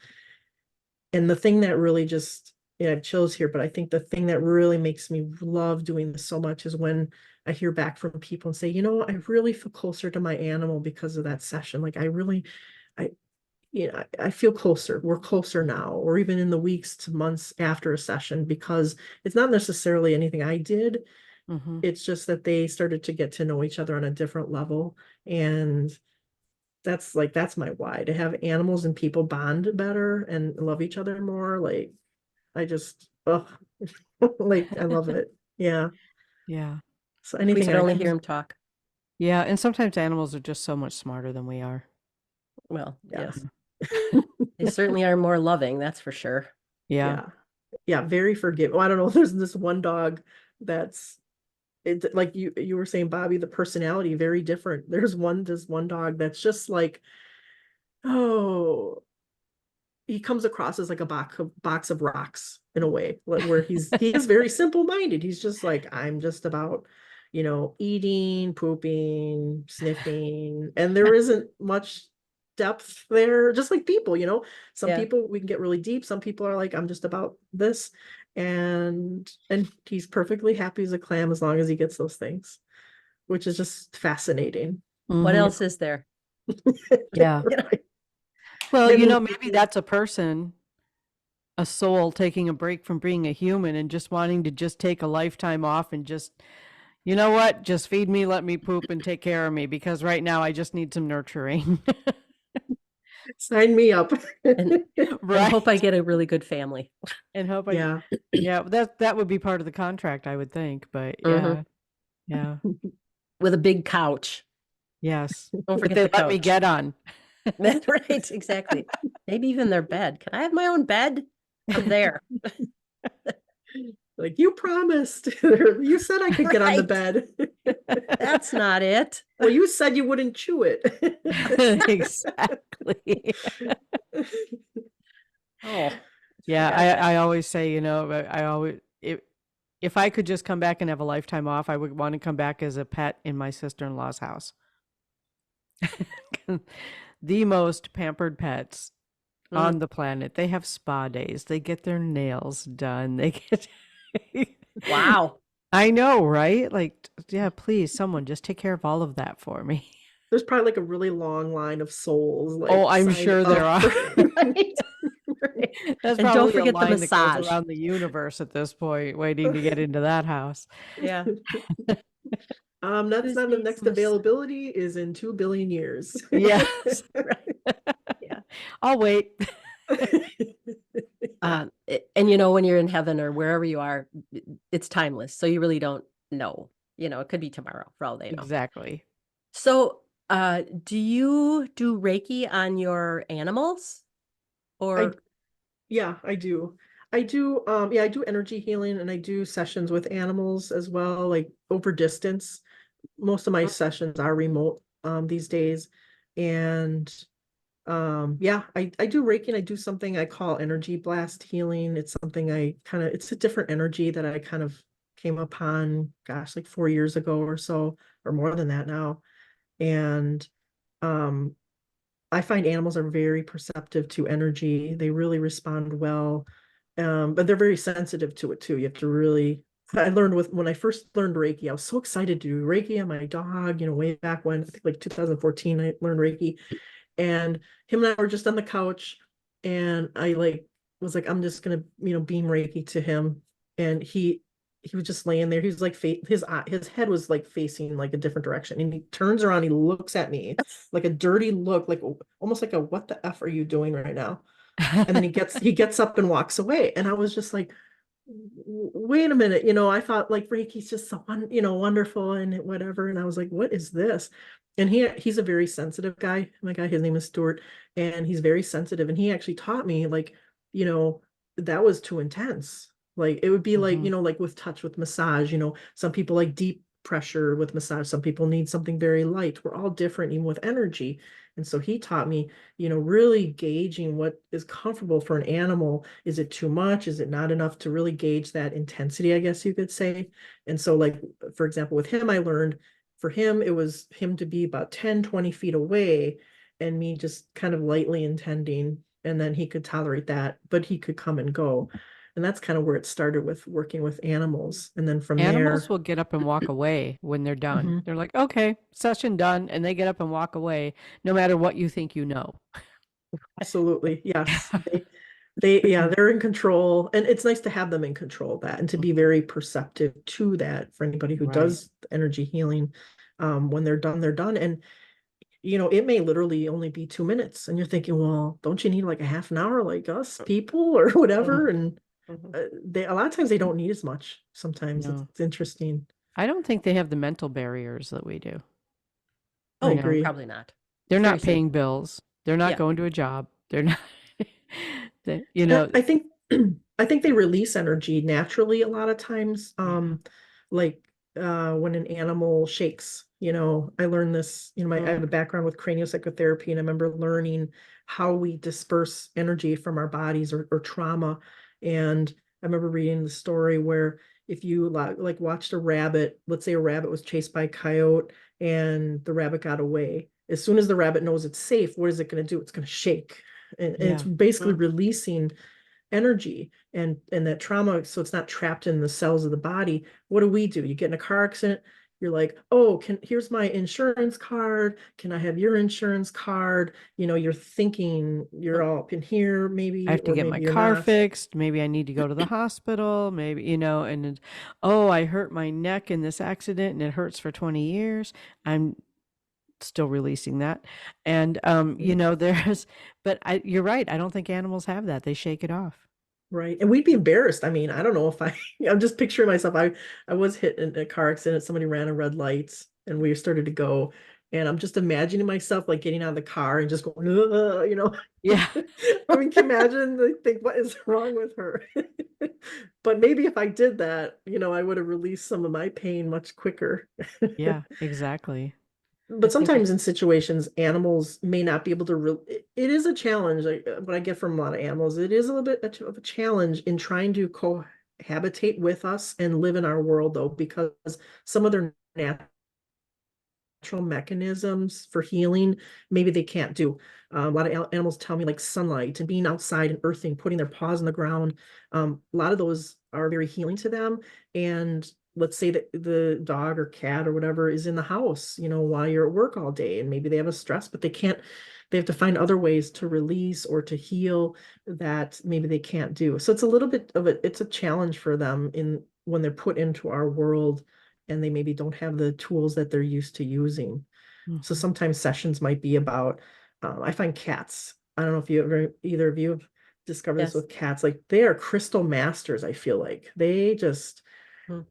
the thing that really just, yeah, I have chills here, but I think the thing that really makes me love doing this so much is when I hear back from people and say, I really feel closer to my animal because of that session. Like I, I feel closer. We're closer now, or even in the weeks to months after a session, because it's not necessarily anything I did. Mhm. It's just that they started to get to know each other on a different level. And that's my why, to have animals and people bond better and love each other more. Like I just, oh, like I love it. Yeah. Yeah. So If we anything could I only can hear do. him talk. Yeah, and sometimes animals are just so much smarter than we are. Well, Yeah. yes, they certainly are more loving, that's for sure. Yeah. Yeah. Yeah. Very forgiving. Well, I don't know. There's this one dog that's it, like you were saying, Bobby, the personality very different. This one dog that's just like, oh, he comes across as like a box of rocks in a way, where he is very simple minded. He's just like, I'm just about, eating, pooping, sniffing, and there isn't much depth there. Just like people, some Yeah. people we can get really deep. Some people are like, I'm just about this, and he's perfectly happy as a clam as long as he gets those things, which is just fascinating. What Mhm. else is there? Yeah. Right. Well, And maybe that's a person, a soul taking a break from being a human and just wanting to just take a lifetime off and just, you know what, just feed me, let me poop, and take care of me because right now I just need some nurturing. sign me up. And and Right. hope I get a really good family. And hope I, Yeah. yeah, that would be part of the contract, I would think. But Mhm. yeah, yeah, With a big couch. yes. Don't That forget they the let me couch. get on. Right, exactly. Maybe even their bed. Can I have my own bed? I'm there. Like you promised. You said I could get on the Right. bed. That's not it. Well, you said you wouldn't chew it. Exactly. Oh, Yeah, forgot that. I always say, I always if I could just come back and have a lifetime off, I would want to come back as a pet in my sister-in-law's house. The most pampered pets Mm. on the planet. They have spa days. They get their nails done. They get Wow. I know, right? Like, yeah, please, someone just take care of all of that for me. There's probably like a really long line of souls Oh, like I'm signed sure there up are. for Right. Right. That's And don't probably a forget the line that goes massage. around the universe at this point, waiting to get into that house. Yeah. That's This not the needs next massage. availability is in 2 billion years. Yes. Right. Yeah. I'll wait. And when you're in heaven or wherever you are, it's timeless. So you really don't know. It could be tomorrow for all they know. Exactly. So, do you do Reiki on your animals? I Or Yeah, I do. I do energy healing, and I do sessions with animals as well, like over distance. Most of my sessions are remote these days. And yeah, I do Reiki, and I do something I call energy blast healing. It's something it's a different energy that I kind of came upon, gosh, like 4 years ago or so, or more than that now. And um I find animals are very perceptive to energy. They really respond well. But they're very sensitive to it too. You have to really, I learned when I first learned Reiki, I was so excited to do Reiki on my dog, way back when, I think like 2014, I learned Reiki. And him and I were just on the couch, and I was like, I'm just gonna, beam Reiki to him. And he was just laying there. He was like his head was like facing like a different direction. And he turns around, he looks at me like a dirty look, like almost like a what the F are you doing right now? And then he gets up and walks away. And I was just like, wait a minute, I thought like Reiki's just so wonderful and whatever. And I was like, what is this? And he's a very sensitive guy. My guy, his name is Stuart, and he's very sensitive. And he actually taught me like, you know, that was too intense. Like it would be like, Mhm. like with touch, with massage, some people like deep pressure with massage. Some people need something very light. We're all different, even with energy. And so he taught me, really gauging what is comfortable for an animal. Is it too much? Is it not enough to really gauge that intensity, I guess you could say? And so, like, for example, with him, I learned for him, it was him to be about 10, 20 feet away and me just kind of lightly intending. And then he could tolerate that, but he could come and go. And that's kind of where it started with working with animals. And then from Animals there, will get up and walk away when they're done. mhm, They're like, okay, session done. And they get up and walk away no matter what you think you know. absolutely. Yes. Yeah, they're in control. And it's nice to have them in control of that and to be Mhm. very perceptive to that for anybody who Right. does energy healing. When they're done, they're done. And, it may literally only be 2 minutes. And you're thinking, well, don't you need like a half an hour like us people or whatever? Mhm. And Mhm. they a lot of times they don't need as much. Sometimes No, it's interesting. I don't think they have the mental barriers that we do. I You Oh, know, agree. probably not. they're It's very not simple. paying bills. They're not Yeah. going to a job. They're not, they, you And know, I think I think they release energy naturally a lot of times. yeah. Like when an animal shakes, I learned this, I have a Mm. background with craniosacrotherapy, and I remember learning how we disperse energy from our bodies or trauma. And I remember reading the story where if you like watched a rabbit, let's say a rabbit was chased by a coyote and the rabbit got away. As soon as the rabbit knows it's safe, what is it going to do? It's going to shake. And it's Yeah. basically Mm. releasing energy and that trauma, so it's not trapped in the cells of the body. What do? You get in a car accident, you're like, oh, here's my insurance card, can I have your insurance card? You're thinking you're Mm. all up in here I maybe, have to or get my maybe you're car not. fixed. Maybe I need to go to the hospital. Maybe, and oh, I hurt my neck in this accident and it hurts for 20 years. I'm still releasing that. And, there's, but you're right. I don't think animals have that. They shake it off. Right. And we'd be embarrassed. I mean, I don't know if I'm just picturing myself. I was hit in a car accident. Somebody ran a red lights and we started to go. And I'm just imagining myself like getting out of the car and just going, Yeah. I mean, can you imagine? Like, think, what is wrong with her? But maybe if I did that, I would have released some of my pain much quicker. Yeah, exactly. I But think sometimes it's, in situations, animals may not be able to. It is a challenge. What I get from a lot of animals, it is a little bit of a challenge in trying to cohabitate with us and live in our world, though, because some of their natural mechanisms for healing, maybe they can't do. A lot of animals tell me like sunlight and being outside and earthing, putting their paws on the ground. A lot of those are very healing to them. And let's say that the dog or cat or whatever is in the house, while you're at work all day, and maybe they have a stress, but they have to find other ways to release or to heal that maybe they can't do. So it's a little bit of it's a challenge for them in when they're put into our world and they maybe don't have the tools that they're used to using. So mhm. sometimes sessions might be about, I find cats. I don't know if either of you have discovered this Yes. with cats, like they are crystal masters. I feel like they just, Mm.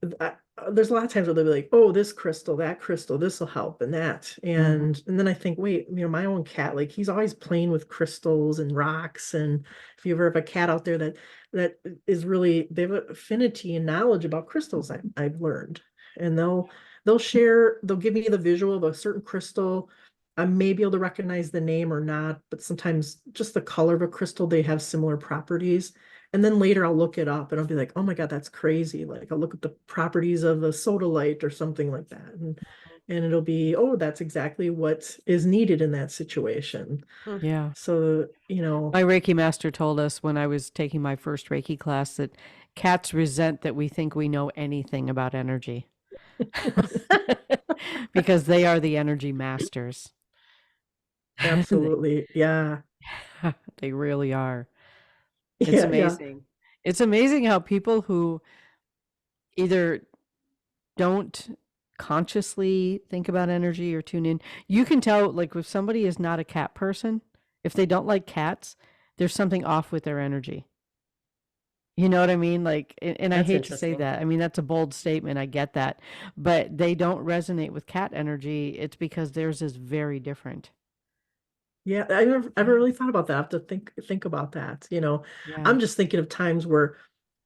there's a lot of times where they'll be like, oh, this crystal, that crystal, this will help and that. Mhm. And then I think, wait, my own cat, like he's always playing with crystals and rocks. And if you ever have a cat out there that is really, they have an affinity and knowledge about crystals, I've learned. And they'll give me the visual of a certain crystal. I may be able to recognize the name or not, but sometimes just the color of a crystal, they have similar properties. And then later I'll look it up and I'll be like, oh my God, that's crazy. Like I'll look at the properties of a soda light or something like that. And it'll be, oh, that's exactly what is needed in that situation. Mm. Yeah. So, My Reiki master told us when I was taking my first Reiki class that cats resent that we think we know anything about energy because they are the energy masters. absolutely. Yeah. They really are. It's Yeah. Yeah. amazing. It's amazing how people who either don't consciously think about energy or tune in. You can tell, like, if somebody is not a cat person, if they don't like cats, there's something off with their energy. You know what I mean? Like, and I That's hate to say interesting. that. I mean, that's a bold statement. I get that. But they don't resonate with cat energy. It's because theirs is very different. Yeah, I never really thought about that. I have to think about that. Yeah. I'm just thinking of times where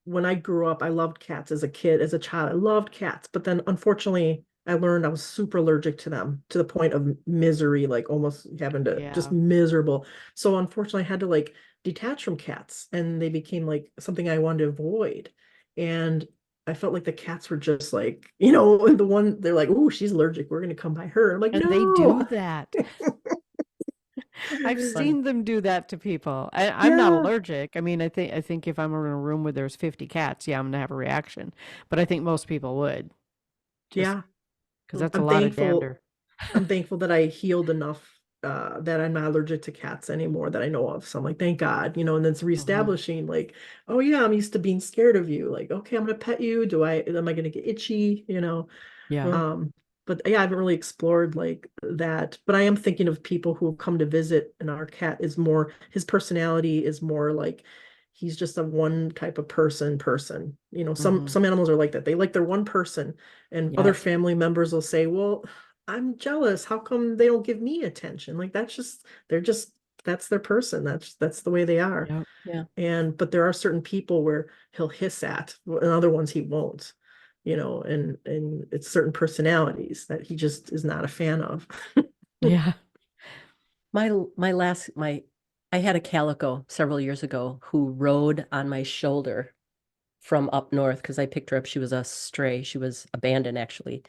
when I grew up, I loved cats as a kid, as a child. I loved cats, but then unfortunately, I learned I was super allergic to them to the point of misery, like almost having to just Yeah. miserable. So unfortunately, I had to like detach from cats, and they became like something I wanted to avoid. And I felt like the cats were just like, the one they're like, "Oh, she's allergic. We're gonna come by her." I'm like, And they do "No." that. I've Funny. seen them do that to people. I'm not Yeah, allergic. I mean, I think if I'm in a room where there's 50 cats, yeah, I'm gonna have a reaction. But I think most people would, just yeah. because that's a I'm lot of thankful. dander. I'm thankful that I healed enough that I'm not allergic to cats anymore that I know of. So I'm like, thank God, and then it's Hmm. reestablishing like, oh yeah, I'm used to being scared of you. Like, okay, I'm gonna pet you. Am I gonna get itchy? Yeah. Mm, Um, but yeah, I haven't really explored like that. But I am thinking of people who come to visit, and our cat is more, his personality is more like he's just a one type of person. Some Hmm. some animals are like that. They like their one person, and other Yep. family members will say, well, I'm jealous. How come they don't give me attention? Like that's their person. That's the way they are. Yep. yeah. But there are certain people where he'll hiss at, and other ones he won't, and it's certain personalities that he just is not a fan of. Yeah. My I had a calico several years ago who rode on my shoulder from up north because I picked her up. She was a stray. She was abandoned actually.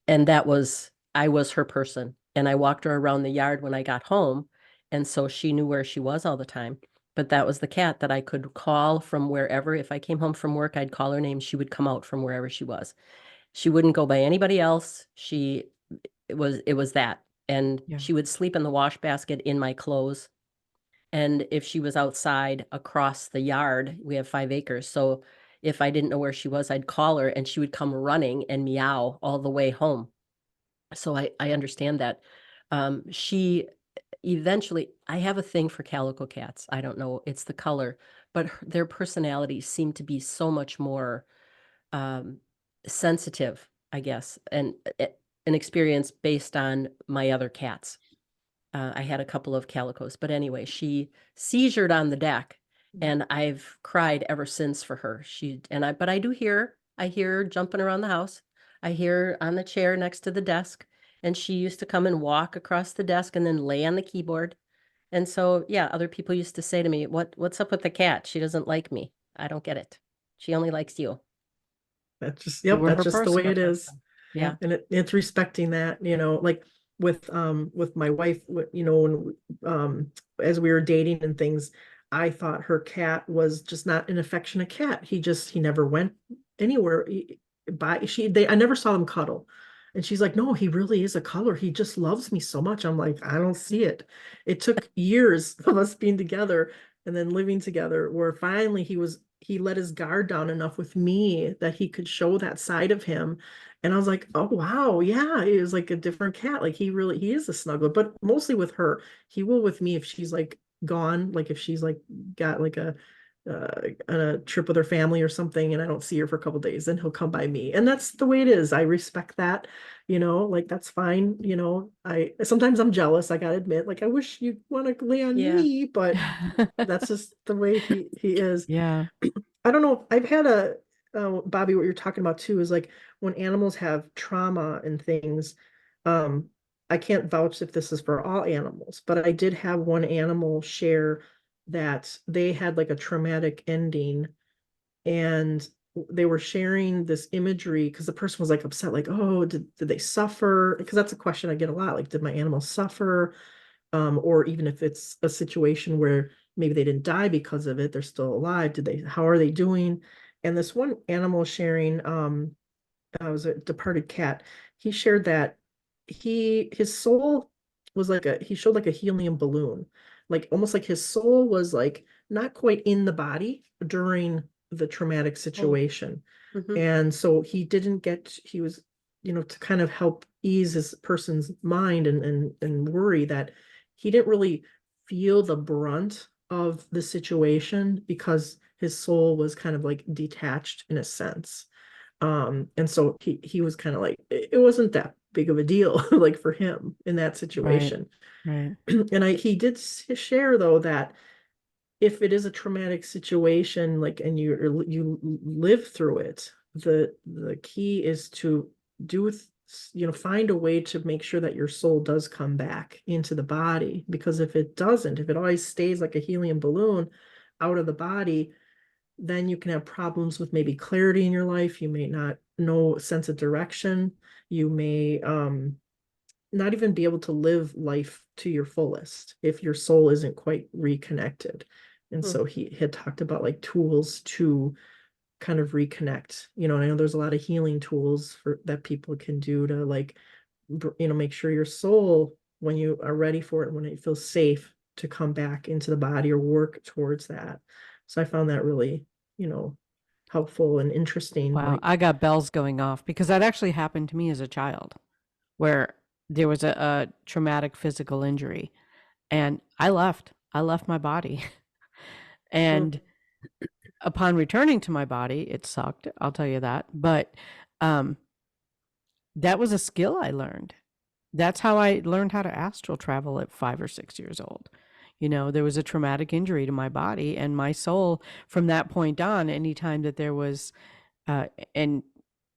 And I was her person. And I walked her around the yard when I got home. And so she knew where she was all the time. But that was the cat that I could call from wherever. If I came home from work, I'd call her name. She would come out from wherever she was. She wouldn't go by anybody else. It was that. And Yeah. she would sleep in the wash basket in my clothes. And if she was outside across the yard, we have 5 acres. So if I didn't know where she was, I'd call her and she would come running and meow all the way home. So I understand that. She eventually, I have a thing for calico cats. I don't know, it's the color, but their personalities seem to be so much more um, sensitive, I guess, and an experience based on my other cats. I had a couple of calicos, but anyway, she seizured on the deck, and I've cried ever since for her. But I hear her jumping around the house. I hear her on the chair next to the desk, and she used to come and walk across the desk and then lay on the keyboard. And so, yeah, other people used to say to me, what's up with the cat? She doesn't like me. I don't get it. She only likes you. You were That's her just the I'm way person. her it is. person. Yeah. Yep. And it's respecting that, like with my wife, when as we were dating and things, I thought her cat was just not an affectionate cat. He never went anywhere. I never saw them cuddle. And she's like, no, he really is a color. He just loves me so much. I'm like, I don't see it. It took years of us being together and then living together where finally he let his guard down enough with me that he could show that side of him. And I was like, oh wow, yeah, he is like a different cat. Like he is a snuggler, but mostly with her. He will with me if she's like gone, like if she's like got like a trip with her family or something, and I don't see her for a couple days, then he'll come by me. And that's the way it is. I respect that, like that's fine. I sometimes I'm jealous, I gotta admit, like I wish you'd want to lay on Yeah. me, but that's just the way he is. Yeah. I don't know. I've had Bobby, what you're talking about too is like when animals have trauma and things. Um, I can't vouch if this is for all animals, but I did have one animal share that they had like a traumatic ending, and they were sharing this imagery because the person was like upset, like, oh, did they suffer? Because that's a question I get a lot. Like, did my animal suffer? Or even if it's a situation where maybe they didn't die because of it, they're still alive. How are they doing? And this one animal sharing, was a departed cat. He shared that his soul was he showed like a helium balloon, like almost like his soul was like not quite in the body during the traumatic situation. Mhm. And so he was, to kind of help ease his person's mind and worry that he didn't really feel the brunt of the situation because his soul was kind of like detached in a sense. And so he was kind of like, it wasn't that big of a deal, like for him in that Right. situation. Right. And he did share though that if it is a traumatic situation, like, and you live through it, the key is to do, find a way to make sure that your soul does come back into the body. Because if it doesn't, if it always stays like a helium balloon out of the body, then you can have problems with maybe clarity in your life. You may not know sense of direction. You may not even be able to live life to your fullest if your soul isn't quite reconnected. And Mm. so he had talked about like tools to kind of reconnect. And I know there's a lot of healing tools for that people can do to like, make sure your soul, when you are ready for it, when it feels safe to come back into the body or work towards that. So I found that really, helpful and interesting. Wow. Like, I got bells going off because that actually happened to me as a child where there was a traumatic physical injury and I left. I left my body. Mm. And upon returning to my body, it sucked. I'll tell you that. But um, that was a skill I learned. That's how I learned how to astral travel at 5 or 6 years old. There was a traumatic injury to my body and my soul from that point on, anytime that there was, uh, and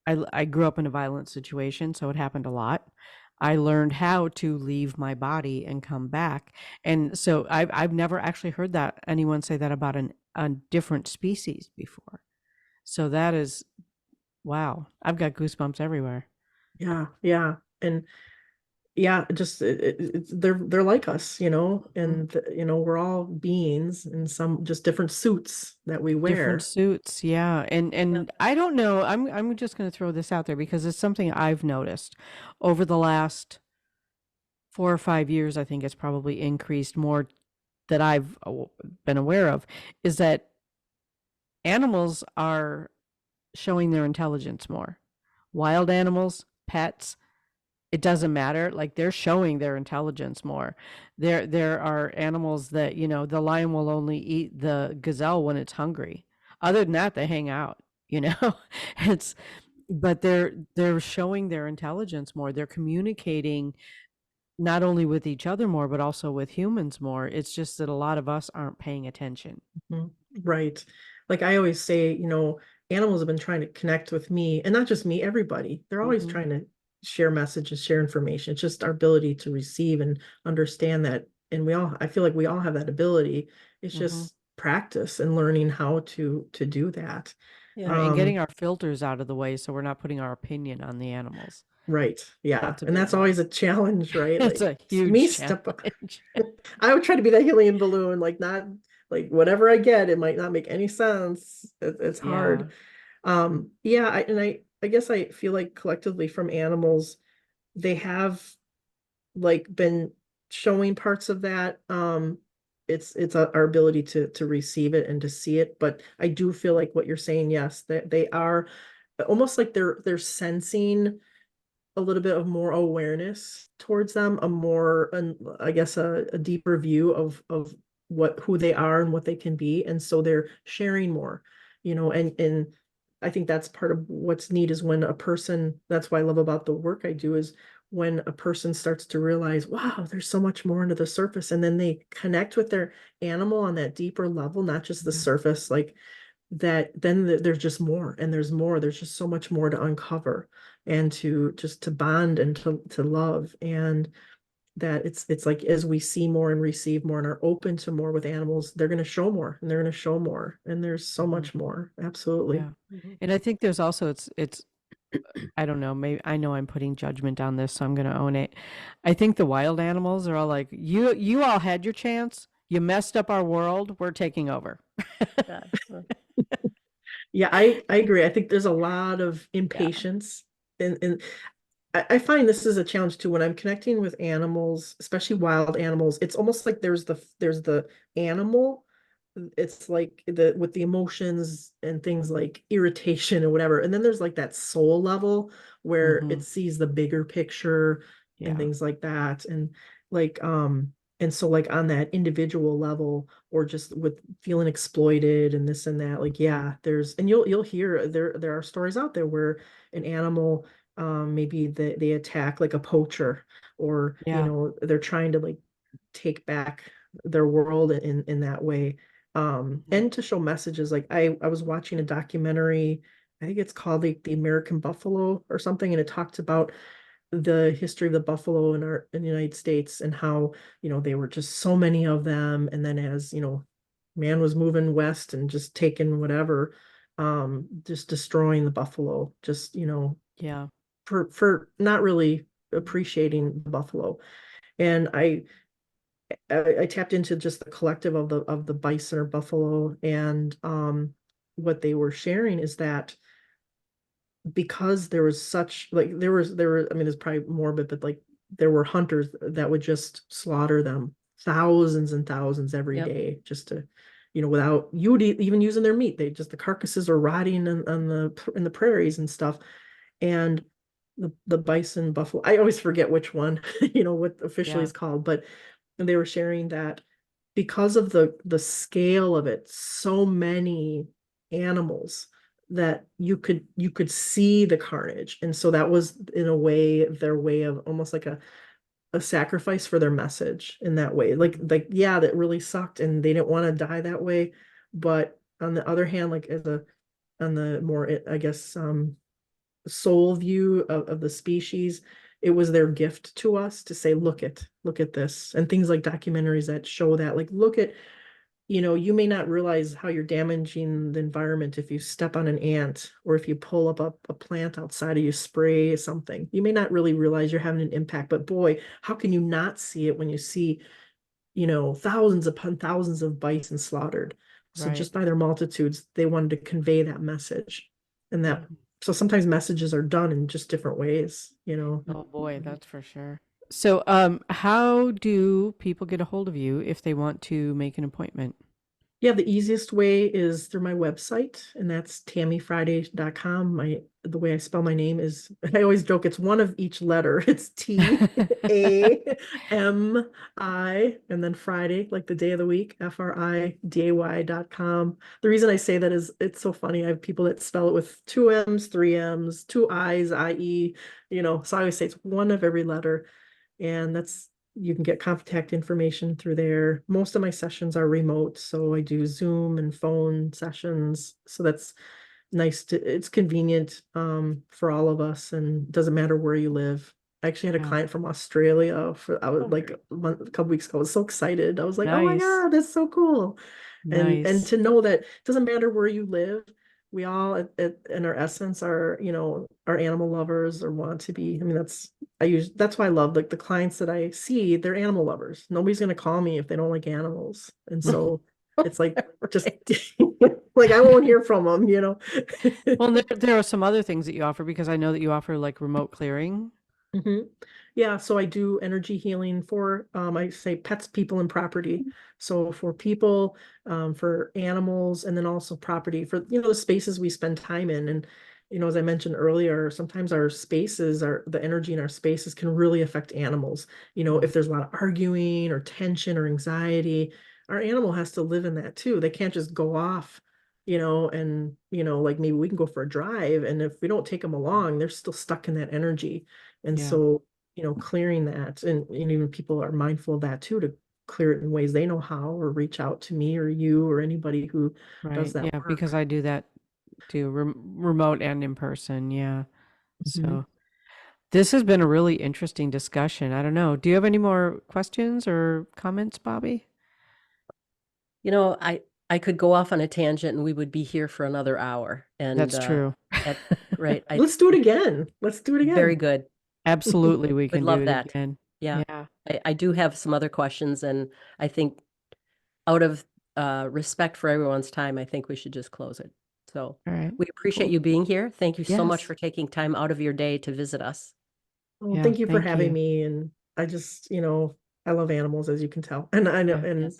I grew up in a violent situation, so it happened a lot. I learned how to leave my body and come back. And so I've never actually heard that anyone say that about a different species before. So that is, wow. I've got goosebumps everywhere. yeah, yeah. And yeah, just they're like us, Mhm. and we're all beings in some just different suits that we Different wear. suits, yeah, and Yeah. I don't know, I'm just gonna throw this out there because it's something I've noticed over the last 4 or 5 years. I think it's probably increased more that I've been aware of, is that animals are showing their intelligence more. Wild animals, pets, it doesn't matter. Like they're showing their intelligence more. There are animals that, the lion will only eat the gazelle when it's hungry. Other than that, they hang out. It's but they're showing their intelligence more. They're communicating not only with each other more, but also with humans more. It's just that a lot of us aren't paying attention. Mhm. Right. Like I always say, animals have been trying to connect with me, and not just me, everybody. They're always Mhm. trying to share messages, share information. It's just our ability to receive and understand that. And I feel like we all have that ability. It's Mhm. just practice and learning how to do that. Yeah. Right, and getting Um, our filters out of the way so we're not putting our opinion on the animals. right. Yeah. That's a And big that's one. always a challenge, right? It's Like a me huge step challenge. I would try to be that helium balloon, like not like whatever I get, it might not make any sense. It's Yeah. hard. Yeah, I guess I feel like collectively from animals, they have like been showing parts of that. It's our ability to receive it and to see it. But I do feel like what you're saying, yes, that they are almost like they're sensing a little bit of more awareness towards them, a more, I guess, a deeper view of who they are and what they can be, and so they're sharing more, and I think that's part of what's neat is when a person. That's what I love about the work I do is when a person starts to realize, wow, there's so much more under the surface, and then they connect with their animal on that deeper level, not just the Mhm. surface, like that then there's just more and there's more, there's just so much more to uncover and to bond and to love, and that it's like as we see more and receive more and are open to more with animals, they're going to show more and they're going to show more, and there's so Mhm. much more, absolutely. Yeah. Mhm. And I think there's also it's I don't know, maybe I know I'm putting judgment on this, so I'm gonna own it. I think the wild animals are all like, you all had your chance. You messed up our world. We're taking over. Yeah. Yeah, I agree. I think there's a lot of Yeah. impatience, and I find this is a challenge too when I'm connecting with animals, especially wild animals. It's almost like there's the animal it's like with the emotions and things like irritation or whatever. And then there's like that soul level where Mm-hmm. it sees the bigger picture and Yeah. things like that. Like and so like on that individual level or just with feeling exploited and this and that, like yeah, there's and you'll hear there are stories out there where an animal maybe they attack like a poacher or Yeah. they're trying to like take back their world in that way Mhm. and to show messages like I was watching a documentary. I think it's called like the American Buffalo or something, and it talked about the history of the buffalo in the United States and how they were just so many of them, and then as man was moving west and just taking whatever, just destroying the buffalo, just Yeah. for not really appreciating the buffalo. And I tapped into just the collective of the bison or buffalo, and what they were sharing is that because there was such like there were I mean there's probably more but like there were hunters that would just slaughter them thousands and thousands every Yep. day just to without you even using their meat. They just the carcasses are rotting in the prairies and stuff. And the bison buffalo, I always forget which one what officially Yeah. is called, but they were sharing that because of the scale of it, so many animals that you could see the carnage. And so that was in a way their way of almost like a sacrifice for their message in that way. Like yeah, that really sucked and they didn't want to die that way. But on the other hand, like on the more I guess soul view of the species, it was their gift to us to say, look at this. And things like documentaries that show that, like, look at, you may not realize how you're damaging the environment if you step on an ant or if you pull up a plant outside or you spray something. You may not really realize you're having an impact, but boy, how can you not see it when you see, thousands upon thousands of bison slaughtered? So Right. just by their multitudes, they wanted to convey that message. And Yeah. that, so sometimes messages are done in just different ways. Oh boy, Mhm. that's for sure. So, how do people get a hold of you if they want to make an appointment? Yeah, the easiest way is through my website, and that's tammyfriday.com. The way I spell my name is I always joke it's one of each letter. It's Tami and then Friday, like the day of the week, FRIDAY.com. The reason I say that is it's so funny. I have people that spell it with two M's, three M's, two I's, IE, so I always say it's one of every letter. And you can get contact information through there. Most of my sessions are remote, so I do Zoom and phone sessions. So that's it's convenient for all of us and it doesn't matter where you live. I actually had a Yeah. client from Australia I was Oh, like a couple weeks ago. I was so excited. I was like, oh my nice. God, that's so cool. And Nice. to know that it doesn't matter where you live, we all in our essence are, are animal lovers or want to be. I mean, that's why I love like the clients that I see, they're animal lovers. Nobody's gonna call me if they don't like animals. And so it's like just Right. like I won't hear from them. Well, and there are some other things that you offer because I know that you offer like remote clearing. hmm Yeah, so I do energy healing for, I say pets, people, and property. So for people, for animals, and then also property for, the spaces we spend time in. And, as I mentioned earlier, sometimes the energy in our spaces can really affect animals. Mm. If there's a lot of arguing or tension or anxiety, our animal has to live in that too. They can't just go off. And like maybe we can go for a drive, and if we don't take them along, they're still stuck in that energy. And Yeah. so, clearing that and even people are mindful of that too, to clear it in ways they know how, or reach out to me or you or anybody who does Right. that Yeah, because work. I do that too, remote and in person. Yeah. Mhm. So this has been a really interesting discussion. I don't know. Do you have any more questions or comments, Bobby? You know, I could go off on a tangent and we would be here for another hour. And That's true. at right, Let's do it again. Let's do it very again. good. Absolutely, we Would can do love it that. again. Yeah. Yeah. I do have some other questions, and I think out of respect for everyone's time, I think we should just close it. So All right. we appreciate Cool. you being here. Thank you so much Yes. for taking time out of your day to visit us. Well, Yeah. thank you for Thank having you. me. And I just, I love animals, as you can tell. And I know, Yeah. and Yes.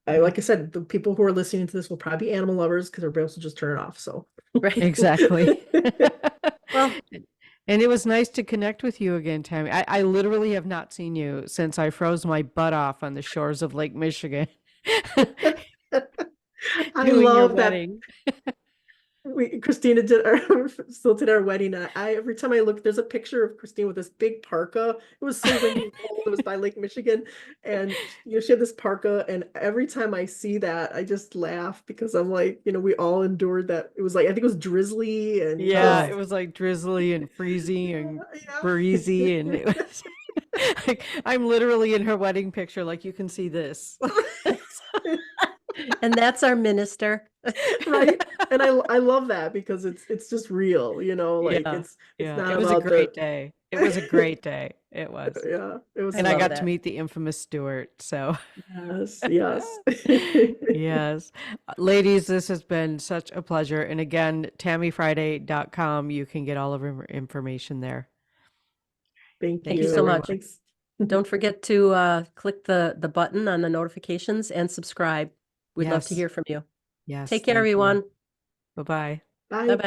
Like I said, the people who are listening to this will probably be animal lovers because everybody else will just turn it off. So Right. Exactly. Well, And it was nice to connect with you again, Tammy. I literally have not seen you since I froze my butt off on the shores of Lake Michigan I doing your love that wedding. Christina did still did our wedding. I every time I look, there's a picture of Christine with this big parka. It was so windy and cold. It was by Lake Michigan, and she had this parka. And every time I see that, I just laugh because I'm like, we all endured that. It was like I think it was drizzly and Yeah, just it was like drizzly and freezy and yeah. breezy, and it was like I'm literally in her wedding picture, like you can see this. and that's our minister. Right. And I love that because it's just real, like Yeah, it's yeah. not It was a about great day. It was a great day. It was. yeah, it was I And I love got that. to meet the infamous Stuart. So, yes, yes. yes. Ladies, this has been such a pleasure. And again, TammyFriday.com, you can get all of her information there. Thank Thank you you you. so very much. much. Thanks. Don't forget to click the button on the notifications and subscribe. We'd love to Yes. hear from you. Yes. Take care, Thank you. everyone. Bye-bye. Bye. Bye-bye.